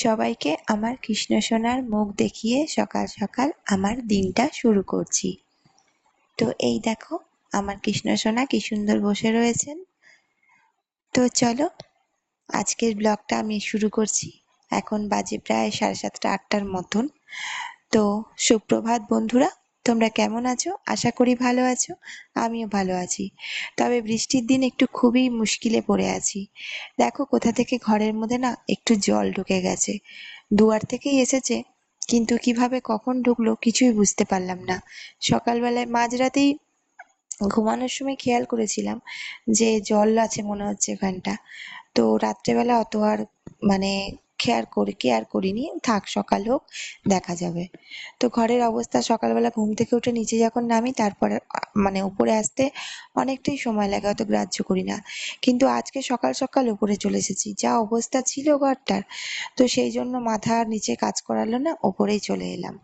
সবাইকে আমার কৃষ্ণ সোনার মুখ দেখিয়ে সকাল সকাল আমার দিনটা শুরু করছি। তো এই দেখো, আমার কৃষ্ণ সোনা কি সুন্দর বসে রয়েছেন। তো চলো, আজকের ব্লগটা আমি শুরু করছি। এখন বাজে প্রায় 7:30-8টার মতন। তো সুপ্রভাত বন্ধুরা, তোমরা কেমন আছো? আশা করি ভালো আছো। আমিও ভালো আছি, তবে বৃষ্টির দিন একটু খুবই মুশকিলে পড়ে আছি। দেখো, কোথা থেকে ঘরের মধ্যে না একটু জল ঢুকে গেছে। দুয়ার থেকেই এসেছে, কিন্তু কিভাবে কখন ঢুকলো কিছুই বুঝতে পারলাম না। সকালবেলায় মাঝরাতেই ঘুমানোর সময় খেয়াল করেছিলাম যে জল আছে মনে হচ্ছে এখানটা। তো রাত্রেবেলা অত আর মানে কেয়ার করিনি, থাক সকাল হোক, দেখা যাবে। তো ঘরের অবস্থা, সকালবেলা ঘুম থেকে উঠে নিচে যখন নামি তারপরে মানে উপরে আসতে অনেকটাই সময় লাগে, অত গ্রাহ্য করি না। কিন্তু আজকে সকাল সকাল উপরে চলে এসেছি, যা অবস্থা ছিল ঘরটার। তো সেই জন্য মাথা আর নিচে কাজ করালো না, ওপরেই চলে এলাম।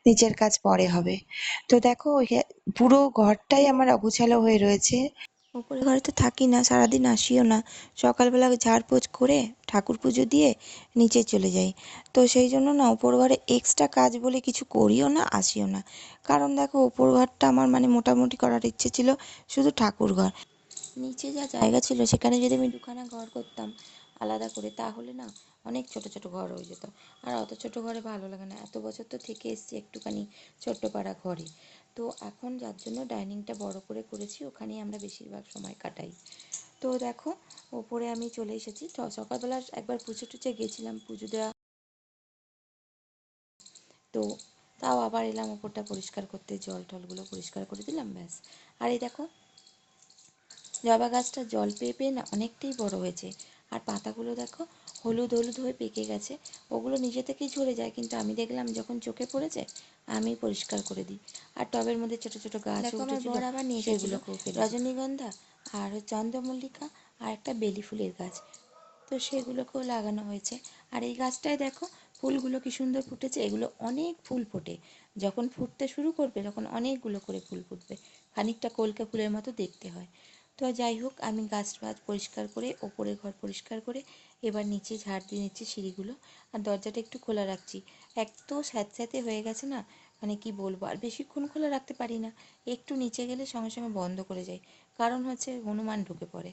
নিচের কাজ পরে হবে। তো দেখো, পুরো ঘরটাই আমার অগোছালো হয়ে রয়েছে। উপরের ঘরে তো থাকি না, সারাদিন আসিও না। সকালবেলা ঝাড়পোছ করে ঠাকুর পুজো দিয়ে নিচে চলে যাই। তো সেই জন্য না উপর ঘরে এক্সট্রা কাজ বলে কিছু করিও না, আসিও না। কারণ দেখো, উপর ঘরটা আমার মানে মোটামুটি করার ইচ্ছে ছিল, শুধু ঠাকুর ঘর। নিচে যা জায়গা ছিল সেখানে যদি আমি দুখানা ঘর করতাম আলাদা করে, তাহলে না অনেক ছোট ছোট ঘর হয়ে যেত। আর অত ছোট ঘরে ভালো লাগে না, এত বছর তো থেকে এসছি একটুখানি ছোট্ট পাড়া ঘরে। তো এখন যার জন্য ডাইনিংটা বড় করে করেছি, ওখানেই আমরা বেশিরভাগ সময় কাটাই। তো দেখো, ওপরে আমি চলে এসেছি। তো সকালবেলা একবার পুজো টুচে গেছিলাম, পুজো দেওয়া। তো তাও আবার এলাম ওপরটা পরিষ্কার করতে, জল টলগুলো পরিষ্কার করে দিলাম, ব্যাস। আর এই দেখো, জবা গাছটা জল পেয়ে পেয়ে না অনেকটাই বড় হয়েছে। আর পাতাগুলো দেখো হলুদ হলুদ হয়ে পেকে গেছে। ওগুলো নিজে থেকেই ঝরে যায়, কিন্তু আমি দেখলাম যখন চোখে পড়েছে আমি পরিষ্কার করে দিই। আর টবের মধ্যে ছোট ছোট গাছ উঠেছিল, আবার নিয়ে সেগুলোকেও রজনীগন্ধা আর চন্দ্রমল্লিকা আর একটা বেলি ফুলের গাছ, তো সেগুলোকেও লাগানো হয়েছে। আর এই গাছটায় দেখো ফুলগুলো কি সুন্দর ফুটেছে। এগুলো অনেক ফুল ফোটে, যখন ফুটতে শুরু করবে তখন অনেকগুলো করে ফুল ফুটবে, খানিকটা কলকে ফুলের মতো দেখতে হয়। তো যাই হোক, আমি গাছ ফাছ পরিষ্কার করে ওপরের ঘর পরিষ্কার করে এবার নিচে ঝাড় দিয়ে নিচ্ছি সিঁড়িগুলো। আর দরজাটা একটু খোলা রাখছি, এত স্যাঁতস্যাঁতে হয়ে গেছে না, মানে কি বলবো। আর বেশিক্ষণ খোলা রাখতে পারি না, একটু নিচে গেলে সঙ্গে সঙ্গে বন্ধ করে যাই, কারণ হচ্ছে হনুমান ঢুকে পড়ে।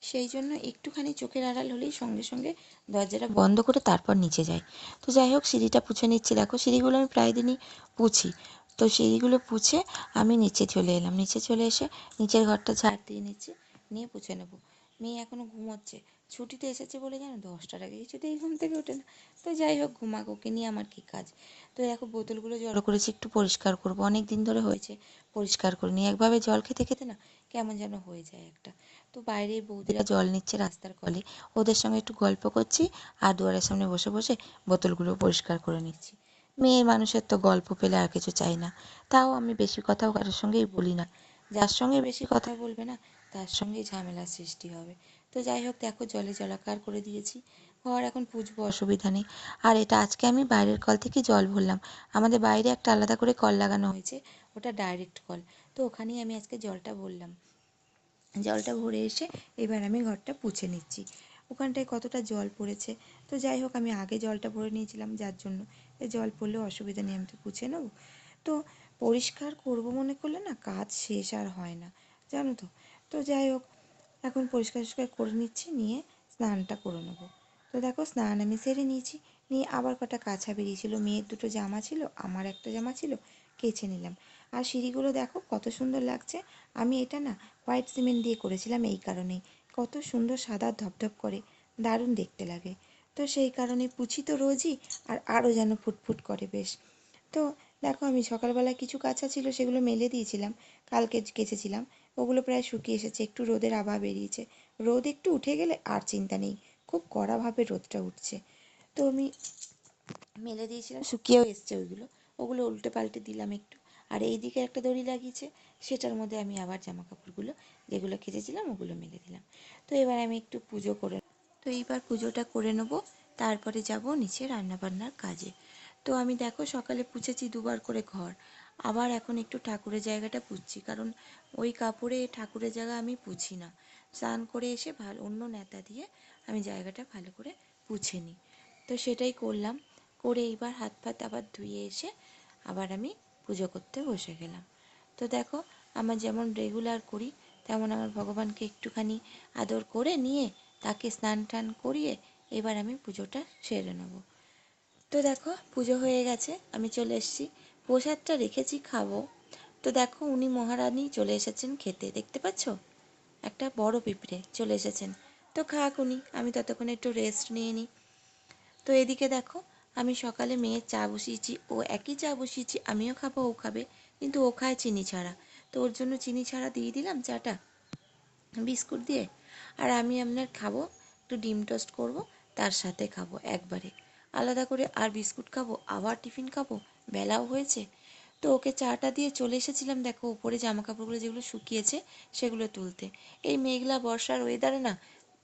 সেই জন্য একটুখানি চোখের আড়াল হলেই সঙ্গে সঙ্গে দরজাটা বন্ধ করে তারপর নিচে যাই। তো যাই হোক, সিঁড়িটা পুছে নিচ্ছি। দেখো, সিঁড়িগুলো আমি প্রায় দিনই পুছি। তো সিঁড়িগুলো পুছে আমি নিচে চলে এলাম। নিচে চলে এসে নিচের ঘরটা ঝাড় দিয়ে নিচ্ছি, নিয়ে পুছে নেবো। মেয়ে এখনো ঘুমোচ্ছে, ছুটিতে এসেছে বলে জানো 10টার আগে কিছুতেই ঘুম থেকে ওঠে না। তো যাই হোক, ঘুমাক, ওকে নিয়ে আমার কী কাজ। তো দেখো, বোতলগুলো জড়ো করেছি, একটু পরিষ্কার করবো, অনেক দিন ধরে হয়েছে পরিষ্কার করিনি। একভাবে জল খেতে খেতে না কেমন যেন হয়ে যায় একটা। তো বাইরে বৌদিরা জল নিচ্ছে রাস্তার কলে, ওদের সঙ্গে একটু গল্প করছি, আর দুয়ারের সামনে বসে বসে বোতলগুলো পরিষ্কার করে নিচ্ছি। মেয়ে মানুষের তো গল্প পেলে আর কিছু চাই না। তাও আমি বেশি কথাও কারোর সঙ্গেই বলি না, যার সঙ্গে বেশি কথা বলবে না তার সঙ্গেই ঝামেলার সৃষ্টি হবে। তো যাই হোক, দেখো জলে জলাকার করে দিয়েছি ঘর, এখন পুজবো, অসুবিধা নেই। আর এটা আজকে আমি বাইরের কল থেকে জল ভরলাম। আমাদের বাইরে একটা আলাদা করে কল লাগানো হয়েছে, ওটা ডাইরেক্ট কল। তো ওখানেই আমি আজকে জলটা ভরলাম। জলটা ভরে এসে এবার আমি ঘরটা পুছে নিচ্ছি। ওখানটায় কতটা জল পড়েছে। তো যাই হোক, আমি আগে জলটা ভরে নিয়েছিলাম, যার জন্য জল পড়লেও অসুবিধা নেই, আমি তো পুছে নেবো। তো পরিষ্কার করব মনে করলে না কাজ শেষ আর হয় না, জানো তো। তো যাই হোক, এখন পরিষ্কার টরিষ্কার করে নিচ্ছি, নিয়ে স্নানটা করে নেবো। তো দেখো, স্নান আমি সেরে নিয়েছি, নিয়ে আবার কটা কাছা বেরিয়েছিল, মেয়ের দুটো জামা ছিল, আমার একটা জামা ছিল, কেচে নিলাম। আর সিঁড়িগুলো দেখো কত সুন্দর লাগছে। আমি এটা না হোয়াইট সিমেন্ট দিয়ে করেছিলাম, এই কারণেই কত সুন্দর সাদা ধপধপ করে, দারুণ দেখতে লাগে। তো সেই কারণে পুছি তো রোজই, আর আরও যেন ফুটফুট করে বেশ। তো দেখো, আমি সকালবেলা কিছু কাচা ছিল সেগুলো মেলে দিয়েছিলাম, কালকে কেচেছিলাম। ওগুলো প্রায় শুকিয়ে এসেছে, একটু রোদের আভা বেরিয়েছে। রোদ একটু উঠে গেলে আর চিন্তা নেই, খুব কড়াভাবে রোদটা উঠছে। তো আমি মেলে দিয়েছিলাম, শুকিয়েও এসছে ওইগুলো, ওগুলো উল্টে পাল্টে দিলাম একটু। আর এই দিকে একটা দড়ি লাগিয়েছে, সেটার মধ্যে আমি আবার জামা কাপড়গুলো যেগুলো কেচেছিলাম ওগুলো মেলে দিলাম। তো এবার আমি একটু পুজো করে, তো এইবার পুজোটা করে নেবো, তারপরে যাব নিচে রান্নাবান্নার কাজে। তো আমি দেখো সকালে পুছেছি দুবার করে ঘর, আবার এখন একটু ঠাকুরের জায়গাটা পুছছি, কারণ ওই কাপড়ে ঠাকুরের জায়গা আমি পুছি না। স্নান করে এসে ভালো অন্য ন্যাতা দিয়ে আমি জায়গাটা ভালো করে পুছে নিই। তো সেটাই করলাম, করে এইবার হাত ফাত আবার ধুয়ে এসে আবার আমি পুজো করতে বসে গেলাম। তো দেখো, আমার যেমন রেগুলার করি তেমন আমার ভগবানকে একটুখানি আদর করে নিয়ে তাকে স্নান টান করিয়ে এবার আমি পুজোটা সেরে নেব। তো দেখো পুজো হয়ে গেছে, আমি চলে এসেছি, প্রসাদটা রেখেছি খাবো। তো দেখো উনি মহারানী চলে এসেছেন খেতে, দেখতে পাচ্ছ একটা বড় পিঁপড়ে চলে এসেছেন। তো খাক উনি, আমি ততক্ষণে একটু রেস্ট নিয়ে নিই। তো এদিকে দেখো, আমি সকালে মেয়ের চা বসিয়েছি, ও একই চা বসিয়েছি, আমিও খাবো ও খাবে, কিন্তু ও খায় চিনি ছাড়া। তো ওর জন্য চিনি ছাড়া দিয়ে দিলাম চাটা বিস্কুট দিয়ে। আর আমি আপনার খাবো একটু ডিম টোস্ট করব, তার সাথে খাবো একবারে, আলাদা করে আর বিস্কুট খাবো আবার টিফিন খাবো, বেলাও হয়েছে। তো ওকে চাটা দিয়ে চলে এসেছিলাম দেখো উপরে জামা কাপড়গুলো যেগুলো শুকিয়েছে সেগুলো তুলতে। এই মেঘলা বর্ষার ওয়েদারে না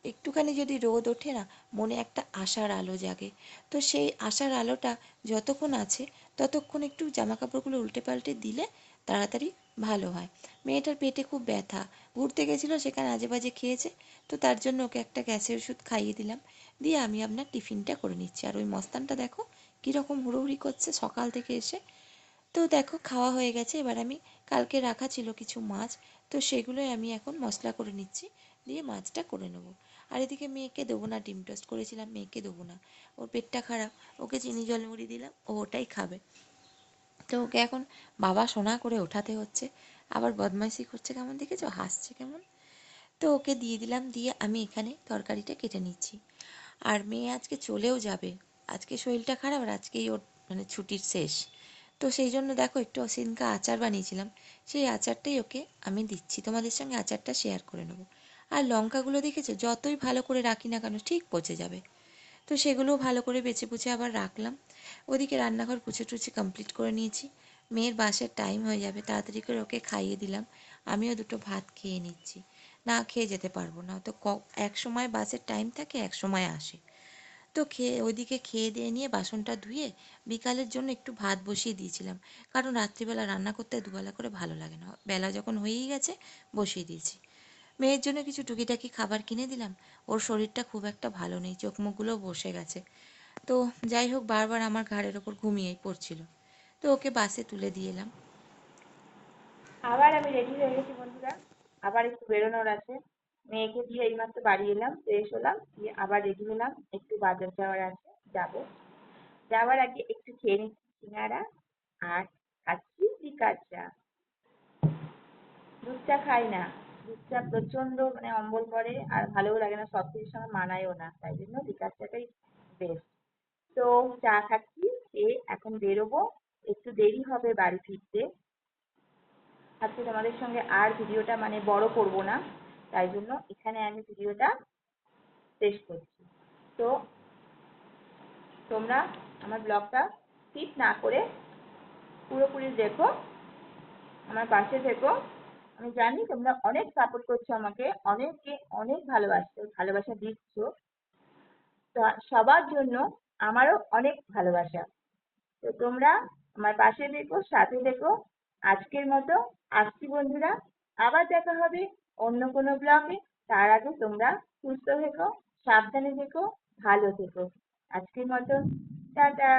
একটুখানি যদি রোদ ওঠে না, মনে একটা আশার আলো জাগে। তো সেই আশার আলোটা যতক্ষণ আছে ততক্ষণ একটু জামা কাপড়গুলো উল্টে পাল্টে দিলে তাড়াতাড়ি ভালো হয়। মেয়েটার পেটে খুব ব্যথা, ঘুরতে গেছিলো সেখানে আজে বাজে খেয়েছে। তো তার জন্য ওকে একটা গ্যাসের ওষুধ খাইয়ে দিলাম, দিয়ে আমি আপনার টিফিনটা করে নিচ্ছি। আর ওই মস্তানটা দেখো কীরকম হুড়োহুড়ি করছে সকাল থেকে এসে। তো দেখো খাওয়া হয়ে গেছে, এবার আমি কালকে রাখা ছিল কিছু মাছ, তো সেগুলোই আমি এখন মশলা করে নিচ্ছি, দিয়ে মাছটা করে নেবো। আর এদিকে মেয়েকে দেবো না, ডিম টোস্ট করেছিলাম মেয়েকে দেবো না, ওর পেটটা খারাপ, ওকে চিনি জল মুড়ি দিলাম, ও ওটাই খাবে। তো ওকে এখন বাবা সোনা করে ওঠাতে হচ্ছে, আবার বদমাইশি করছে কেমন দেখেছো, হাসছে কেমন। তো ওকে দিয়ে দিলাম, দিয়ে আমি এখানে তরকারিটা কেটে নিচ্ছি। আর মেয়ে আজকে চলেও যাবে, আজকে শরীরটা খারাপ আর আজকেই ওর মানে ছুটির শেষ। তো সেই জন্য দেখো একটু সেদিনকে আচার বানিয়েছিলাম, সেই আচারটাই ওকে আমি দিচ্ছি, তোমাদের সঙ্গে আচারটা শেয়ার করে নেবো। আর লঙ্কাগুলো দেখেছো যতই ভালো করে রাখি না কেন ঠিক পচে যাবে। তো সেগুলোও ভালো করে বেছে বুছে আবার রাখলাম। ওদিকে রান্নাঘর পুছে টুছে কমপ্লিট করে নিয়েছি, মেয়ের বাসের টাইম হয়ে যাবে, তাড়াতাড়ি করে ওকে খাইয়ে দিলাম, আমিও দুটো ভাত খেয়ে নিচ্ছি। না খেয়ে যেতে পারবো না, তো এক সময় বাসের টাইম থাকে এক সময় আসে। তো খেয়ে ওইদিকে খেয়ে দিয়ে নিয়ে বাসনটা ধুয়ে বিকালের জন্য একটু ভাত বসিয়ে দিয়েছিলাম, কারণ রাত্রিবেলা রান্না করতে দুবেলা করে ভালো লাগে না, বেলা যখন হয়েই গেছে বসিয়ে দিয়েছি। মেয়ের জন্য কিছু টুকিটাকি খাবার কিনে দিলাম, ওর শরীরটা খুব একটা ভালো নেই, চোখ মুখগুলো বসে গেছে। তো যাই হোক বারবার আমার ঘাড়ের ওপর ঘুমিয়েই পড়ছিল। তো ওকে বাসে তুলে দিয়ে এলাম। আবার আমি রেডি হয়ে গেছি বন্ধুরা, আবার একটু বেরোনোর আছে। মেয়েকে দিয়ে এইমাত্র বাড়ি এলাম, ফ্রেশ হলাম, দিয়ে আবার রেডি হলাম, একটু বাজার যাওয়ার আছে, যাবো। যাওয়ার আগে একটু খেয়ে নিচ্ছি সিঙ্গারা, আর খাচ্ছি লিকার চা। দুধ চা খাই না, দুধ চা প্রচন্ড মানে অম্বল করে আর ভালোও লাগে না, সব কিছুর সঙ্গে মানায়ও না, তাই জন্য লিকার চাটাই বেস্ট। তো চা খাচ্ছি, খেয়ে এখন বেরোবো, একটু দেরি হবে বাড়ি ফিরতে। আজকে তোমাদের সঙ্গে আর ভিডিওটা মানে বড় করব না, তাই জন্য এখানে আমি ভিডিওটা শেষ করছি। তো তোমরা আমার ব্লগটা স্কিপ না করে পুরোপুরি দেখো, আমার পাশে থেকো। আমি জানি তোমরা অনেক সাপোর্ট করছো আমাকে, অনেকে অনেক ভালোবাসছো, ভালোবাসা দিচ্ছ, তো সবার জন্য আমারও অনেক ভালোবাসা। তো তোমরা আমার পাশে থেকো, সাথে থেকো। আজকের মতো আসছি বন্ধুরা, আবার দেখা হবে অন্য কোনো ব্লগে। তার আগে তোমরা সুস্থ থেকো, সাবধানে থেকো, ভালো থেকো। আজকের মতো টাটা।